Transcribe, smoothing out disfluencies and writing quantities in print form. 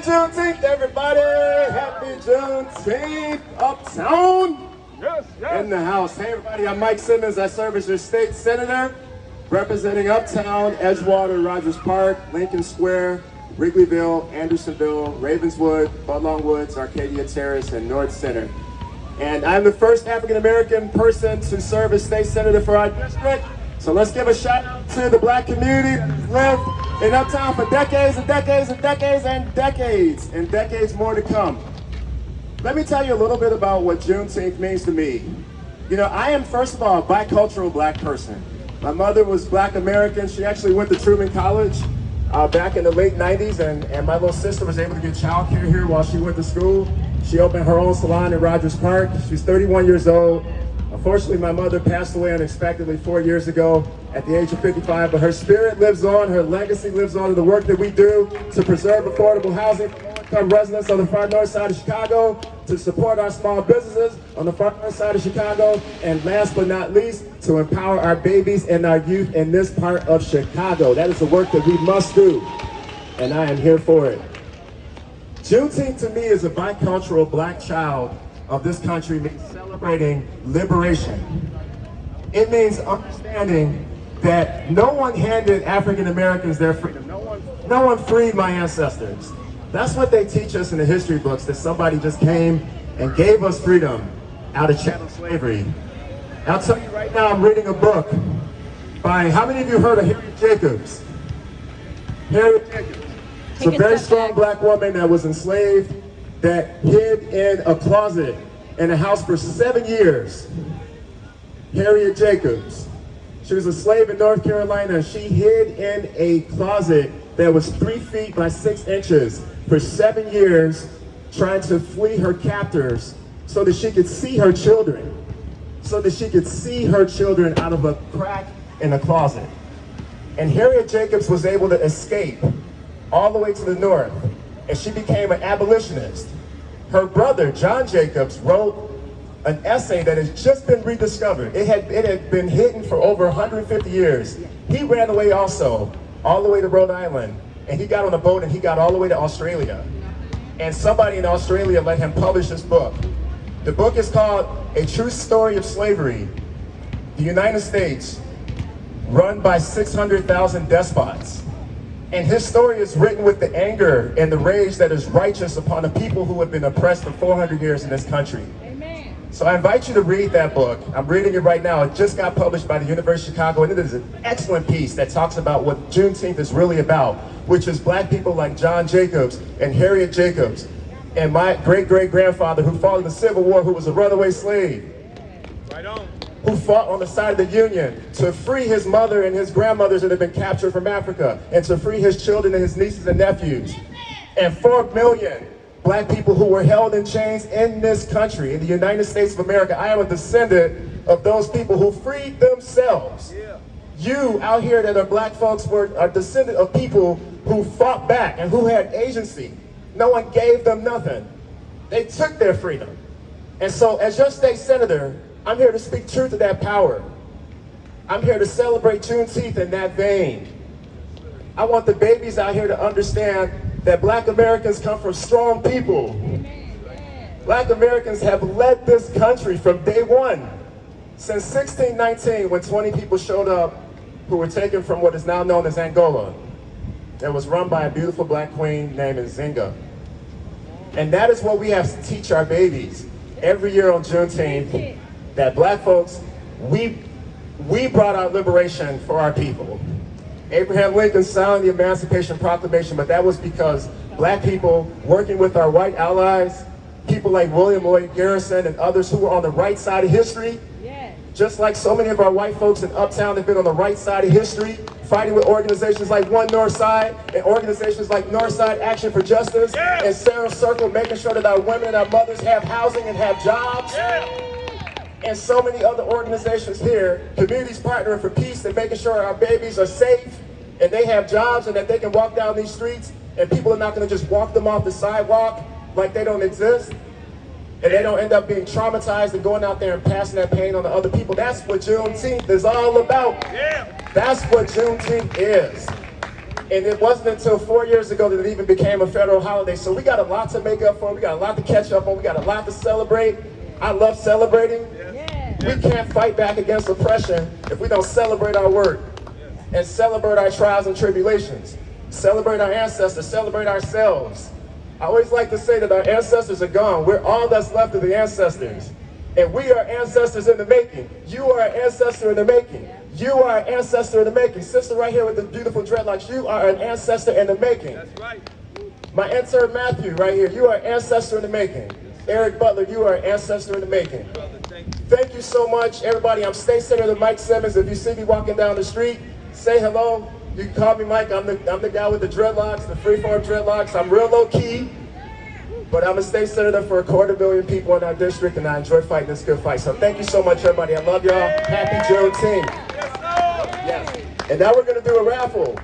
Juneteenth, everybody! Happy Juneteenth, Uptown! Yes, yes. In the house. Hey, everybody, I'm Mike Simmons. I serve as your state senator, representing Uptown, Edgewater, Rogers Park, Lincoln Square, Wrigleyville, Andersonville, Ravenswood, Budlong Woods, Arcadia Terrace, and North Center. And I'm the first African-American person to serve as state senator for our district. So let's give a shout out to the black community that has lived in Uptown for decades and decades and decades and decades, and decades more to come. Let me tell you a little bit about what Juneteenth means to me. You know, I am, first of all, a bicultural black person. My mother was black American. She actually went to Truman College back in the late 90s, and my little sister was able to get child care here while she went to school. She opened her own salon in Rogers Park. She's 31 years old. Unfortunately, my mother passed away unexpectedly 4 years ago at the age of 55, but her spirit lives on, her legacy lives on in the work that we do to preserve affordable housing for low-income residents on the far north side of Chicago, to support our small businesses on the far north side of Chicago, and last but not least, to empower our babies and our youth in this part of Chicago. That is the work that we must do, and I am here for it. Juneteenth to me is a bicultural black child of this country, means celebrating liberation. It means understanding that no one handed African Americans their freedom. No one freed my ancestors. That's what they teach us in the history books, that somebody just came and gave us freedom out of chattel slavery. I'll tell you right now, I'm reading a book by, how many of you heard of Harriet Jacobs? Harriet Jacobs. It's a very strong black woman that was enslaved, that hid in a closet in a house for 7 years. Harriet Jacobs. She was a slave in North Carolina. She hid in a closet that was 3 feet by 6 inches for 7 years, trying to flee her captors so that she could see her children. So that she could see her children out of a crack in a closet. And Harriet Jacobs was able to escape all the way to the north, and she became an abolitionist. Her brother, John Jacobs, wrote an essay that has just been rediscovered. It had been hidden for over 150 years. He ran away also, all the way to Rhode Island, and he got on a boat and he got all the way to Australia. And somebody in Australia let him publish this book. The book is called A True Story of Slavery, the United States, run by 600,000 despots. And his story is written with the anger and the rage that is righteous upon a people who have been oppressed for 400 years in this country. Amen. So I invite you to read that book. I'm reading it right now. It just got published by the University of Chicago, and it is an excellent piece that talks about what Juneteenth is really about, which is black people like John Jacobs and Harriet Jacobs, and my great-great-grandfather who fought in the Civil War, who was a runaway slave. Right on. Who fought on the side of the Union to free his mother and his grandmothers that had been captured from Africa, and to free his children and his nieces and nephews. And 4 million black people who were held in chains in this country, in the United States of America. I am a descendant of those people who freed themselves. Yeah. You out here that are black folks are a descendant of people who fought back and who had agency. No one gave them nothing. They took their freedom. And so as your state senator, I'm here to speak truth to that power. I'm here to celebrate Juneteenth in that vein. I want the babies out here to understand that black Americans come from strong people. Black Americans have led this country from day one. Since 1619, when 20 people showed up who were taken from what is now known as Angola, that was run by a beautiful black queen named Nzinga. And that is what we have to teach our babies every year on Juneteenth, that black folks, we brought out liberation for our people. Abraham Lincoln signed the Emancipation Proclamation, but that was because black people working with our white allies, people like William Lloyd Garrison and others who were on the right side of history, just like so many of our white folks in Uptown have been on the right side of history, fighting with organizations like One North Side and organizations like Northside Action for Justice and Sarah Circle, making sure that our women and our mothers have housing and have jobs. And so many other organizations here, Communities Partnering for Peace, and making sure our babies are safe and they have jobs and that they can walk down these streets and people are not going to just walk them off the sidewalk like they don't exist, and they don't end up being traumatized and going out there and passing that pain on to other people. That's what Juneteenth is all about. That's what Juneteenth is. And it wasn't until 4 years ago that it even became a federal holiday. So we got a lot to make up for. We got a lot to catch up on. We got a lot to celebrate. I love celebrating. We can't fight back against oppression if we don't celebrate our work and celebrate our trials and tribulations. Celebrate our ancestors, celebrate ourselves. I always like to say that our ancestors are gone. We're all that's left of the ancestors. And we are ancestors in the making. You are an ancestor in the making. You are an ancestor in the making. Sister right here with the beautiful dreadlocks, you are an ancestor in the making. That's right. My intern Matthew right here, you are an ancestor in the making. Eric Butler, you are an ancestor in the making. Brother, thank you. Thank you so much, everybody. I'm State Senator Mike Simmons. If you see me walking down the street, say hello. You can call me Mike. I'm the guy with the dreadlocks, the freeform dreadlocks. I'm real low key, but I'm a state senator for 250,000 people in our district, and I enjoy fighting this good fight. So thank you so much, everybody. I love y'all. Happy Juneteenth. Yes, sir. Yes. And now we're going to do a raffle.